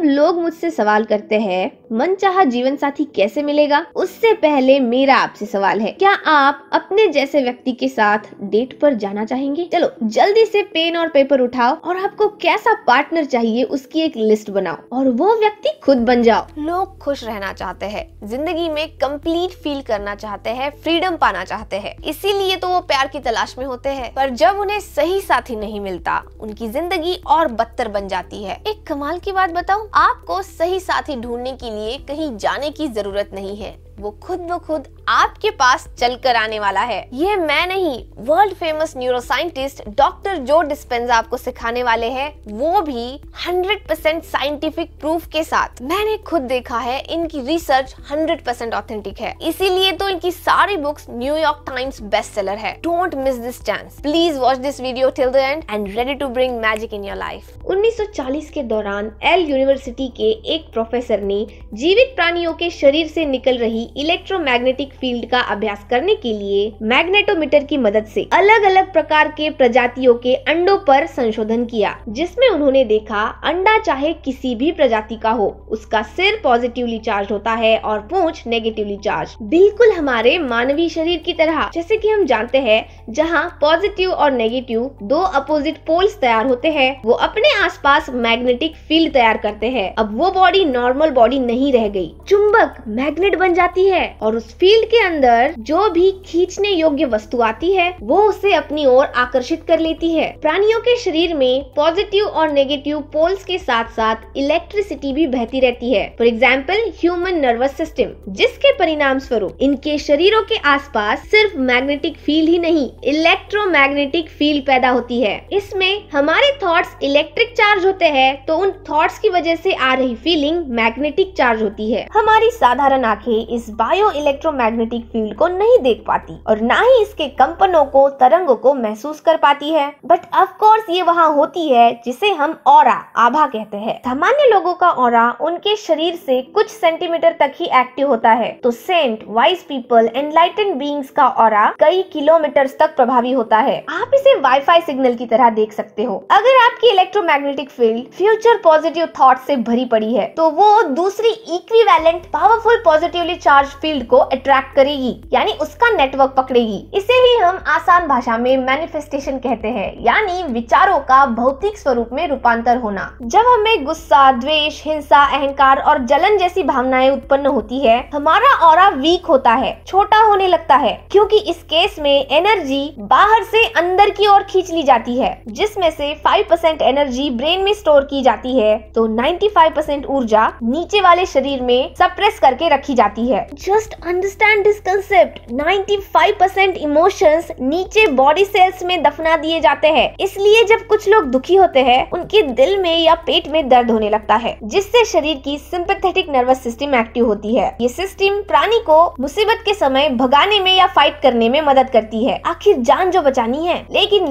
लोग मुझसे सवाल करते हैं मनचाहा जीवन साथी कैसे मिलेगा, उससे पहले मेरा आपसे सवाल है, क्या आप अपने जैसे व्यक्ति के साथ डेट पर जाना चाहेंगे? चलो जल्दी से पेन और पेपर उठाओ और आपको कैसा पार्टनर चाहिए उसकी एक लिस्ट बनाओ और वो व्यक्ति खुद बन जाओ। लोग खुश रहना चाहते हैं, जिंदगी में कंप्लीट फील करना चाहते हैं, फ्रीडम पाना चाहते हैं, इसीलिए तो वो प्यार की तलाश में होते हैं। पर जब उन्हें सही साथी नहीं मिलता, उनकी जिंदगी और बदतर बन जाती है। एक कमाल की बात बताऊं, आपको सही साथी ढूंढने के लिए कहीं जाने की जरूरत नहीं है, वो खुद ब खुद आपके पास चलकर आने वाला है। ये मैं नहीं, वर्ल्ड फेमस न्यूरोसाइंटिस्ट डॉक्टर जो डिस्पेंजा आपको सिखाने वाले हैं, वो भी 100% साइंटिफिक प्रूफ के साथ। मैंने खुद देखा है, इनकी रिसर्च 100% ऑथेंटिक है, इसीलिए तो इनकी सारी books New York Times best seller है। Don't miss this chance, please watch this video till the end and ready to bring magic in your life. 1940 के दौरान एल यूनिवर्सिटी के एक प्रोफेसर ने जीवित प्राणियों के शरीर से निकल रही इलेक्ट्रोमैग्नेटिक फील्ड का अभ्यास करने के लिए मैग्नेटोमीटर की मदद से अलग अलग प्रकार के प्रजातियों के अंडों पर संशोधन किया, जिसमें उन्होंने देखा अंडा चाहे किसी भी प्रजाति का हो, उसका सिर पॉजिटिवली चार्ज होता है और पूंछ नेगेटिवली चार्ज, बिल्कुल हमारे मानवीय शरीर की तरह। जैसे कि हम जानते हैं, जहाँ पॉजिटिव और नेगेटिव दो अपोजिट पोल्स तैयार होते हैं, वो अपने आसपास मैग्नेटिक फील्ड तैयार करते हैं। अब वो बॉडी नॉर्मल बॉडी नहीं रह गई, चुंबक मैग्नेट बन जाती है और उस फील्ड के अंदर जो भी खींचने योग्य वस्तु आती है वो उसे अपनी ओर आकर्षित कर लेती है। प्राणियों के शरीर में पॉजिटिव और नेगेटिव पोल्स के साथ साथ इलेक्ट्रिसिटी भी बहती रहती है। For example human nervous system, जिसके परिणाम स्वरूप इनके शरीरों के आसपास सिर्फ मैग्नेटिक फील्ड ही नहीं, इलेक्ट्रोमैग्नेटिक फील्ड पैदा होती है। इसमें हमारे थॉट्स इलेक्ट्रिक चार्ज होते हैं, तो उन थॉट्स की वजह से आ रही फीलिंग मैग्नेटिक चार्ज होती है। हमारी साधारण आंखें इस बायो इलेक्ट्रोमैग्नेटिक फील्ड को नहीं देख पाती और ना ही इसके कंपनों को, तरंगों को महसूस कर पाती है, बट ऑफ कोर्स ये वहाँ होती है, जिसे हम ऑरा, आभा कहते हैं। सामान्य लोगों का ऑरा उनके शरीर से कुछ सेंटीमीटर तक ही एक्टिव होता है, तो saint, wise people, enlightened beings का ऑरा कई किलोमीटर तक प्रभावी होता है। आप इसे वाईफाई सिग्नल की तरह देख सकते हो। अगर आपकी electromagnetic field future positive thought से भरी पड़ी है, तो वो दूसरी equivalent powerful positively charge field को अट्रैक्ट करेगी, यानी उसका नेटवर्क पकड़ेगी। इसे ही हम आसान भाषा में मैनिफेस्टेशन कहते हैं, यानी विचारों का भौतिक स्वरूप में रूपांतर होना। जब हमें गुस्सा, द्वेष, हिंसा, अहंकार और जलन जैसी भावनाएं उत्पन्न होती है, हमारा ऑरा वीक होता है, छोटा होने लगता है, क्योंकि इस केस में एनर्जी बाहर से अंदर की ओर खींच ली जाती है, जिसमें से 5% एनर्जी ब्रेन में स्टोर की जाती है, तो 95% ऊर्जा नीचे वाले शरीर में सप्रेस करके रखी जाती है। Just understand this concept, 95% emotions नीचे बॉडी सेल्स में दफना दिए जाते हैं। इसलिए जब कुछ लोग दुखी होते हैं, उनके दिल में या पेट में दर्द होने लगता है, जिससे शरीर की सिंपैथेटिक नर्वस सिस्टम एक्टिव होती है। ये सिस्टम प्राणी को मुसीबत के समय भगाने में या फाइट करने में मदद करती है, आखिर जान जो बचानी है। लेकिन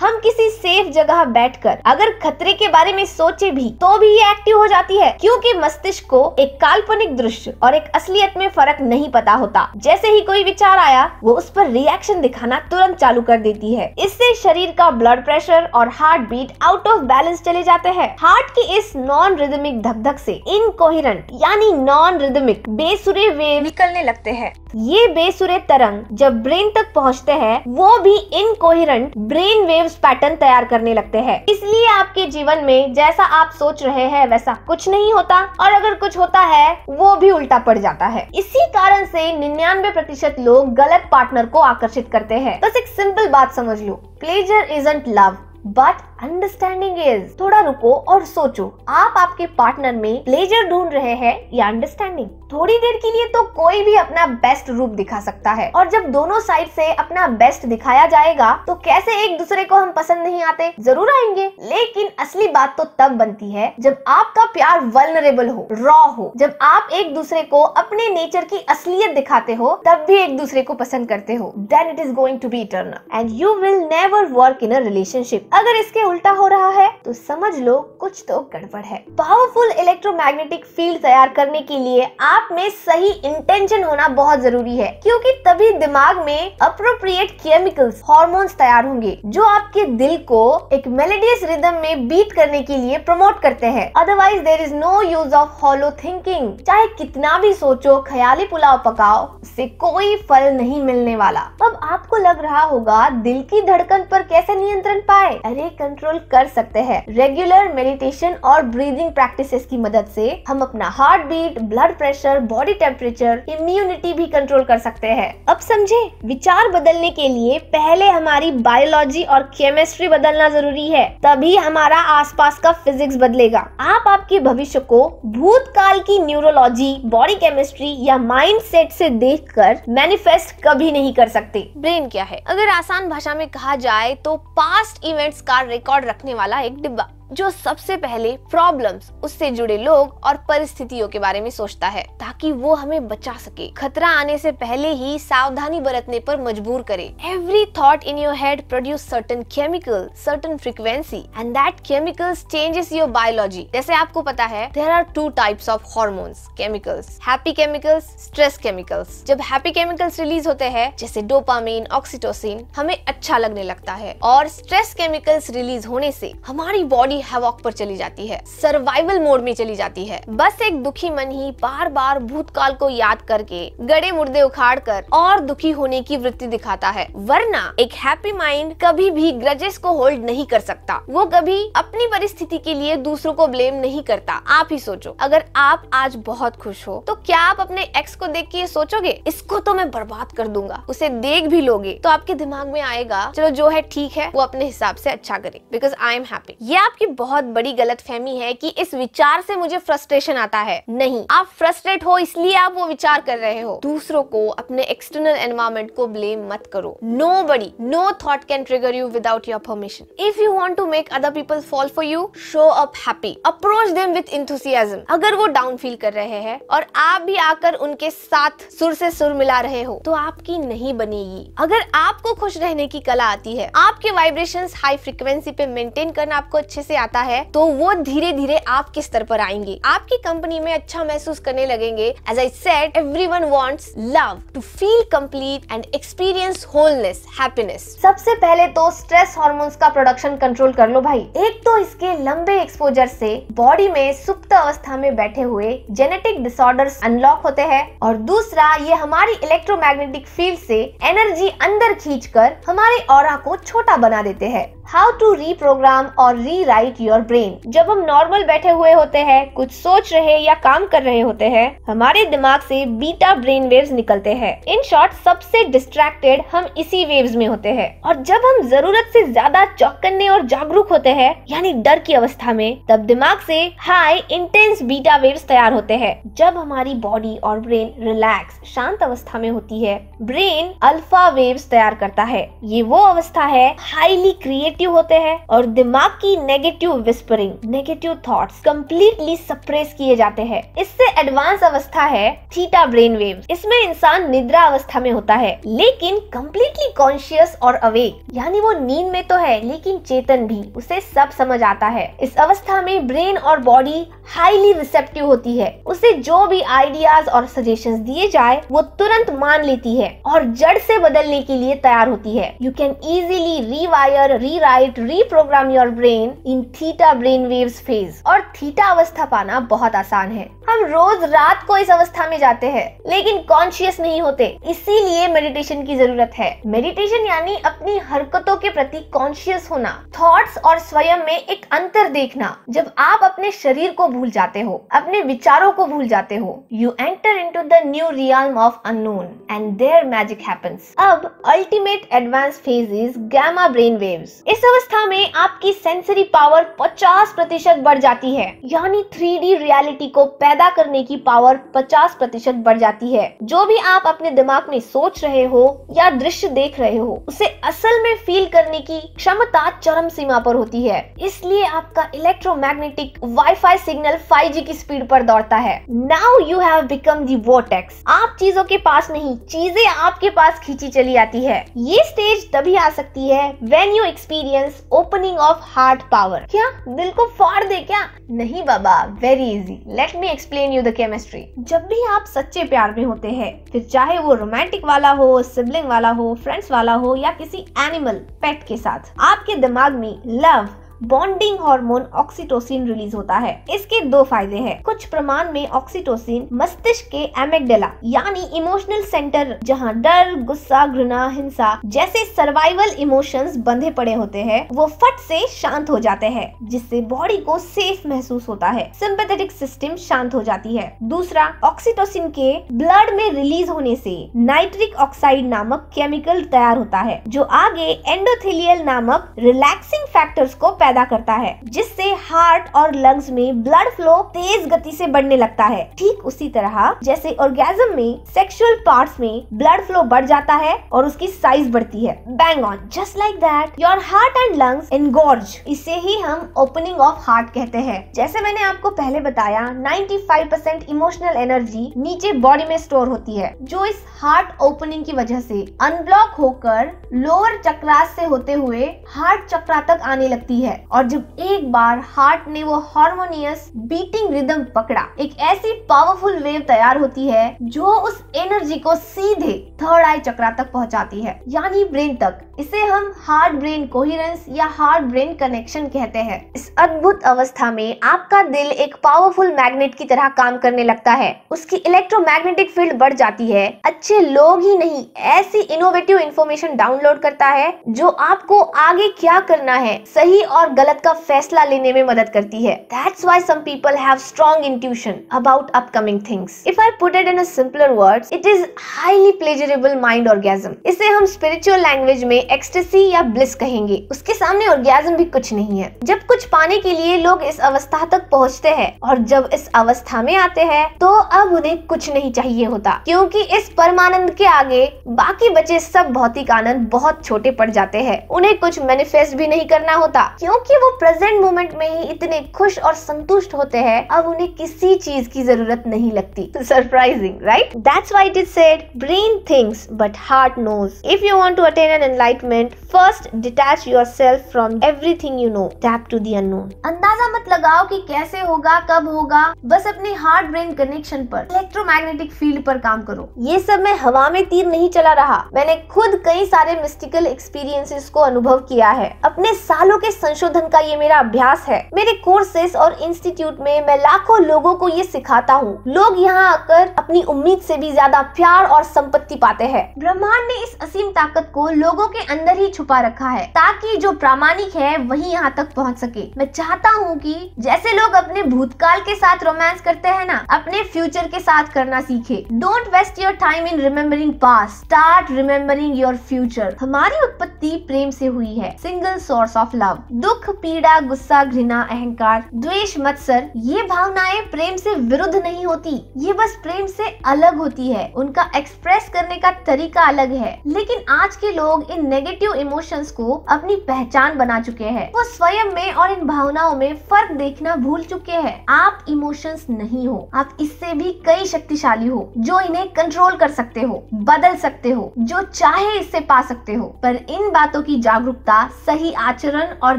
हम किसी सेफ जगह बैठकर अगर खतरे के बारे में सोचे भी, तो भी ये एक्टिव हो जाती है, क्योंकि मस्तिष्क को एक काल्पनिक दृश्य और एक असलियत में फर्क नहीं पता होता। जैसे ही कोई विचार आया, वो उस पर रिएक्शन दिखाना तुरंत चालू कर देती है। इससे शरीर का ब्लड प्रेशर और heart beat out of balance चले जाते हैं। हार्ट की इस नॉन रिदमिक धक-धक से इनकोहेरेंट यानी नॉन रिदमिक बेसुरे वेव निकलने लगते हैं। ये बेसुरे तरंग जब ब्रेन तक पहुंचते हैं, वो भी इनकोहेरेंट ब्रेन वेव्स पैटर्न तैयार करने लगते हैं। इसलिए आपके जीवन में जैसा आप सोच रहे हैं वैसा कुछ नहीं होता, और अगर कुछ होता है वो भी उल्टा पड़ जाता है। इसी कारण से 99% लोग गलत पार्टनर को आकर्षित करते हैं। बस एक सिंपल बात समझ लो, pleasure isn't love but understanding is. थोड़ा रुको और सोचो, आप आपके पार्टनर में प्लेजर ढूंढ रहे हैं या अंडरस्टैंडिंग? थोड़ी देर के लिए तो कोई भी अपना बेस्ट रूप दिखा सकता है, और जब दोनों साइड से अपना बेस्ट दिखाया जाएगा, तो कैसे एक दूसरे को हम पसंद नहीं आते? जरूर आएंगे। लेकिन असली बात तो तब बनती है जब आपका प्यार वल्नरेबल हो, रॉ हो, जब आप एक दूसरे को अपने नेचर की असलियत दिखाते हो, तब भी एक दूसरे को पसंद करते हो। Then it is going to be eternal and you will never work in a relationship. अगर इसके उल्टा हो रहा है तो समझ लो कुछ तो गड़बड़ है। पावरफुल इलेक्ट्रोमैग्नेटिक फील्ड तैयार करने के लिए आप में सही इंटेंशन होना बहुत जरूरी है, क्योंकि तभी दिमाग में अप्रोप्रिएट केमिकल्स, हार्मोन्स तैयार होंगे जो आपके दिल को एक मेलोडियस रिदम में बीट करने के लिए प्रमोट करते हैं। Otherwise there is no use of hollow thinking. चाहे कितना भी सोचो, ख्याली पुलाव पकाओ, उससे कोई फल नहीं मिलने वाला। अब आपको लग रहा होगा दिल की धड़कन पर कैसे नियंत्रण पाए? अरे कंट्रोल कर सकते हैं। रेगुलर मेडिटेशन और ब्रीदिंग प्रैक्टिसेस की मदद से हम अपना heart beat, blood pressure, body temperature, immunity भी कंट्रोल कर सकते हैं। अब समझे, विचार बदलने के लिए पहले हमारी बायोलॉजी और केमिस्ट्री बदलना जरूरी है, तभी हमारा आसपास का फिजिक्स बदलेगा। आप आपके भविष्य को भूतकाल की न्यूरोलॉजी, बॉडी केमिस्ट्री या माइंड सेट से देखकर मैनिफेस्ट कभी नहीं कर सकते। ब्रेन क्या है? अगर आसान भाषा में कहा जाए तो पास्ट इवेंट्स का रिकॉर्ड रखने वाला एक डिब्बा, जो सबसे पहले प्रॉब्लम्स, उससे जुड़े लोग और परिस्थितियों के बारे में सोचता है ताकि वो हमें बचा सके, खतरा आने से पहले ही सावधानी बरतने पर मजबूर करे। Every thought in your head produce certain chemical, certain frequency and that chemicals changes your biology. जैसे आपको पता है there are two types of hormones, chemicals, happy chemicals, stress chemicals. जब हैप्पी केमिकल्स रिलीज होते हैं जैसे डोपामिन, ऑक्सीटोसिन, हमें अच्छा लगने लगता है, और स्ट्रेस केमिकल्स रिलीज होने से हमारी बॉडी हैवॉक पर चली जाती है, सर्वाइवल मोड में चली जाती है। बस एक दुखी मन ही बार बार भूतकाल को याद करके गड़े मुर्दे उखाड़ कर और दुखी होने की वृत्ति दिखाता है, वरना एक हैप्पी माइंड कभी भी ग्रजेस को होल्ड नहीं कर सकता। वो कभी अपनी परिस्थिति के लिए दूसरों को ब्लेम नहीं करता। आप ही सोचो, अगर आप आज बहुत खुश हो तो क्या आप अपने एक्स को देख के ये सोचोगे इसको तो मैं बर्बाद कर दूंगा? उसे देख भी लोगे तो आपके दिमाग में आएगा चलो जो है ठीक है, वो अपने हिसाब से अच्छा करे, बिकॉज आई एम हैप्पी। ये आपकी बहुत बड़ी गलतफहमी है कि इस विचार से मुझे फ्रस्ट्रेशन आता है। नहीं, आप फ्रस्ट्रेट हो इसलिए आप वो विचार कर रहे हो। दूसरों को, अपने एक्सटर्नल एनवायरनमेंट को ब्लेम मत करो। Nobody, no thought can trigger you without your permission. If you want to make other people fall for you, show up happy. Approach them with enthusiasm. अगर वो डाउन फील कर रहे हैं और आप भी आकर उनके साथ सुर से सुर मिला रहे हो तो आपकी नहीं बनेगी। अगर आपको खुश रहने की कला आती है, आपके वाइब्रेशंस हाई फ्रीक्वेंसी पे मेंटेन करना आपको अच्छे से आता है, तो वो धीरे धीरे आपके स्तर पर आएंगे, आपकी कंपनी में अच्छा महसूस करने लगेंगे। As I said, everyone wants love, to feel complete and experience wholeness, happiness. सबसे पहले तो स्ट्रेस हार्मोन्स का प्रोडक्शन कंट्रोल कर लो भाई। एक तो इसके लंबे एक्सपोजर से बॉडी में सुप्त अवस्था में बैठे हुए जेनेटिक डिसऑर्डर्स अनलॉक होते हैं, और दूसरा ये हमारी इलेक्ट्रोमैग्नेटिक फील्ड से एनर्जी अंदर खींचकर हमारे ऑरा को छोटा बना देते हैं। हाउ टू रीप्रोग्राम और रीराइट योर ब्रेन। जब हम नॉर्मल बैठे हुए होते हैं, कुछ सोच रहे या काम कर रहे होते हैं, हमारे दिमाग से बीटा ब्रेन वेव्स निकलते हैं। इन शॉर्ट, सबसे डिस्ट्रैक्टेड हम इसी वेव्स में होते हैं, और जब हम जरूरत से ज्यादा चौकन्ने और जागरूक होते हैं, यानी डर की अवस्था में, तब दिमाग से हाई इंटेंस बीटा वेव्स तैयार होते हैं। जब हमारी बॉडी और ब्रेन रिलैक्स, शांत अवस्था में होती है, ब्रेन अल्फा वेव्स तैयार करता है। ये वो अवस्था है हाईली क्रिएटिव होते हैं और दिमाग की negative whispering, negative thoughts completely suppress किए जाते हैं। इससे एडवांस अवस्था है थीटा ब्रेन वेव्स। इसमें इंसान निद्रा अवस्था में होता है, लेकिन कंप्लीटली कॉन्शियस और अवेक, यानी वो नींद में तो है लेकिन चेतन भी, उसे सब समझ आता है। इस अवस्था में ब्रेन और बॉडी हाईली रिसेप्टिव होती है। उसे जो भी आइडियाज और सजेशंस दिए जाए वो तुरंत मान लेती है और जड़ से बदलने के लिए तैयार होती है। You can easily रीवायर, rewrite, reprogram your brain in theta brain waves phase. और थीटा अवस्था पाना बहुत आसान है। हम रोज रात को इस अवस्था में जाते हैं लेकिन कॉन्शियस नहीं होते, इसीलिए मेडिटेशन की जरूरत है। मेडिटेशन यानी अपनी हरकतों के प्रति कॉन्शियस होना, थॉट्स और स्वयं में एक अंतर देखना। जब आप अपने शरीर को भूल जाते हो, अपने विचारों को भूल जाते हो, you enter into the new realm of unknown and there magic happens. अब ultimate advance phase is gamma brain waves. इस अवस्था में आपकी सेंसरी पावर 50% बढ़ जाती है, यानी 3D रियलिटी को पैदा पैदा करने की पावर 50% बढ़ जाती है। जो भी आप अपने दिमाग में सोच रहे हो या दृश्य देख रहे हो, उसे असल में फील करने की क्षमता चरम सीमा पर होती है। इसलिए आपका इलेक्ट्रोमैग्नेटिक वाईफाई सिग्नल 5G की स्पीड पर दौड़ता है। Now you have become the vortex. आप चीजों के पास नहीं, चीजें आपके पास खींची चली आती है। ये स्टेज तभी आ सकती है when you experience opening of heart power. क्या दिल को फाड़ दे क्या? नहीं बाबा, very easy. Let me explain you the chemistry. जब भी आप सच्चे प्यार में होते हैं, फिर चाहे वो रोमांटिक वाला हो, सिबलिंग वाला हो, फ्रेंड्स वाला हो या किसी एनिमल पेट के साथ, आपके दिमाग में love bonding hormone oxytocin release होता है। इसके दो फायदे हैं। कुछ प्रमाण में ऑक्सीटोसिन मस्तिष्क के एमिगडाला यानी इमोशनल सेंटर, जहां डर, गुस्सा, घृणा, हिंसा जैसे सर्वाइवल इमोशंस बंधे पड़े होते हैं, वो फट से शांत हो जाते हैं, जिससे बॉडी को सेफ महसूस होता है। सिंपैथेटिक सिस्टम शांत हो जाती है। दूसरा, ऑक्सीटोसिन के ब्लड में रिलीज होने से नाइट्रिक ऑक्साइड नामक केमिकल तैयार होता है, जो आगे एंडोथेलियल नामक रिलैक्सिंग फैक्टर्स को पैदा करता है, जिससे हार्ट और लंग्स में ब्लड फ्लो तेज गति से बढ़ने लगता है। ठीक उसी तरह जैसे ऑर्गेज्म में सेक्सुअल पार्ट्स में ब्लड फ्लो बढ़ जाता है और उसकी साइज बढ़ती है। Bang on, just like that your heart and lungs engorge. इसे ही हम ओपनिंग ऑफ हार्ट कहते हैं। जैसे मैंने आपको पहले बताया, 95% इमोशनल एनर्जी नीचे बॉडी में स्टोर होती है, जो इस हार्ट ओपनिंग की वजह से अनब्लॉक होकर लोअर चक्रास से होते हुए हार्ट चक्रा तक आने लगती है। और जब एक बार हार्ट ने वो हार्मोनियस बीटिंग रिदम पकड़ा, एक ऐसी पावरफुल वेव तैयार होती है जो उस एनर्जी को सीधे थर्ड आई चक्रा तक पहुंचाती है, यानी ब्रेन तक। इसे हम हार्ट ब्रेन कोहेरेंस या हार्ट ब्रेन कनेक्शन कहते हैं। इस अद्भुत अवस्था में आपका दिल एक पावरफुल मैग्नेट की तरह काम करने लगता है। उसकी इलेक्ट्रोमैग्नेटिक फील्ड बढ़ जाती है। अच्छे लोग ही नहीं, ऐसी इनोवेटिव इंफॉर्मेशन डाउनलोड करता है जो आपको आगे क्या करना है, सही और गलत का फैसला लेने में मदद करती है। That's why some people have strong intuition about upcoming things. If I put it in a simpler words, it is highly pleasurable mind orgasm. इसे हम spiritual language में ecstasy या bliss कहेंगे। उसके सामने orgasm भी कुछ नहीं है। जब कुछ पाने के लिए लोग इस अवस्था तक पहुँचते हैं और जब इस अवस्था में आते हैं, तो अब उन्हें कुछ नहीं चाहिए होता, क्योंकि इस परमानंद के आगे बाकी बचे सब भौतिक आनंद बहुत छोटे पड़ जाते हैं। उन्हें कुछ मैनिफेस्ट भी नहीं करना होता, क्योंकि वो प्रेजेंट मोमेंट में ही इतने खुश और संतुष्ट होते हैं, अब उन्हें किसी चीज की जरूरत नहीं लगती। Surprising, right? That's why it is said, brain thinks but heart knows. If you want to attain an enlightenment, first detach yourself from everything you know. Tap to the unknown. अंदाजा मत लगाओ कि कैसे होगा, कब होगा, बस अपने हार्ट ब्रेन कनेक्शन पर, इलेक्ट्रोमैग्नेटिक फील्ड पर काम करो। ये सब मैं हवा में तीर नहीं चला रहा, मैंने खुद कई सारे मिस्टिकल एक्सपीरियंसेस को अनुभव किया है। अपने सालों के संशोधन का ये मेरा अभ्यास है। मेरे कोर्सेस और इंस्टीट्यूट में मैं लाखों लोगों को ये सिखाता हूँ। लोग यहाँ आकर अपनी उम्मीद से भी ज्यादा प्यार और संपत्ति पाते हैं। ब्रह्मांड ने इस असीम ताकत को लोगों के अंदर ही छुपा रखा है, ताकि जो प्रामाणिक है वही यहाँ तक पहुँच सके। मैं चाहता हूँ कि जैसे लोग अपने भूतकाल के साथ रोमांस करते हैं ना, अपने फ्यूचर के साथ करना सीखे। Don't waste your time in remembering past, start remembering your future. हमारी उत्पत्ति प्रेम से हुई है, सिंगल सोर्स ऑफ लव। दुख, पीड़ा, गुस्सा, घृणा, अहंकार, द्वेष, मत्सर, ये भावनाएं प्रेम से विरुद्ध नहीं होती, ये बस प्रेम से अलग होती है। उनका एक्सप्रेस करने का तरीका अलग है। लेकिन आज के लोग इन नेगेटिव इमोशंस को अपनी पहचान बना चुके हैं। वो स्वयं में और इन भावनाओं में फर्क देखना भूल चुके हैं। आप इमोशंस नहीं हो, आप इससे भी कई शक्तिशाली हो, जो इन्हें कंट्रोल कर सकते हो, बदल सकते हो, जो चाहे इससे पा सकते हो। पर इन बातों की जागरूकता सही आचरण और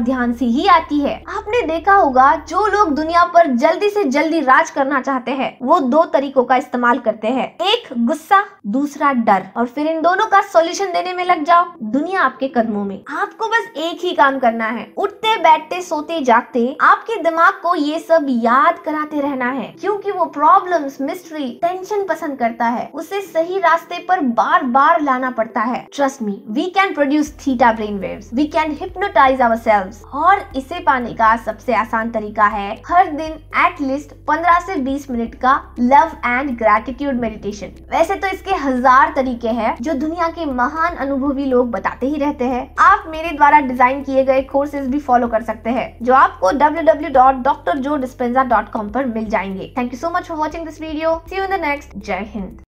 ध्यान से ही आती है। आपने देखा होगा, जो लोग दुनिया पर जल्दी से जल्दी राज करना चाहते हैं, वो दो तरीकों का इस्तेमाल करते हैं, एक गुस्सा, दूसरा डर, और फिर इन दोनों का सॉल्यूशन देने में लग जाओ। दुनिया आपके कदमों में, आपको बस एक ही काम करना है, उठते बैठते सोते जागते आपके दिमाग को ये सब याद कराते रहना है, क्योंकि वो प्रॉब्लम्स, मिस्ट्री, टेंशन पसंद करता है। उसे सही रास्ते पर बार बार लाना पड़ता है। Trust me, we can produce theta brain waves, we can hypnotise ourselves, और इसे पाने का सबसे आसान तरीका है हर दिन एटलीस्ट 15 से 20 मिनट का लव एंड ग्रैटिट्यूड मेडिटेशन। वैसे तो इसके 1000 तरीके हैं जो दुनिया के महान अनुभवी लोग बताते ही रहते हैं। आप मेरे द्वारा डिजाइन किए गए कोर्सेज भी फॉलो कर सकते हैं जो आपको www.drjoedispenza.com पर मिल जाएंगे। Thank you so much for watching this video. See you in the next. Jai Hind.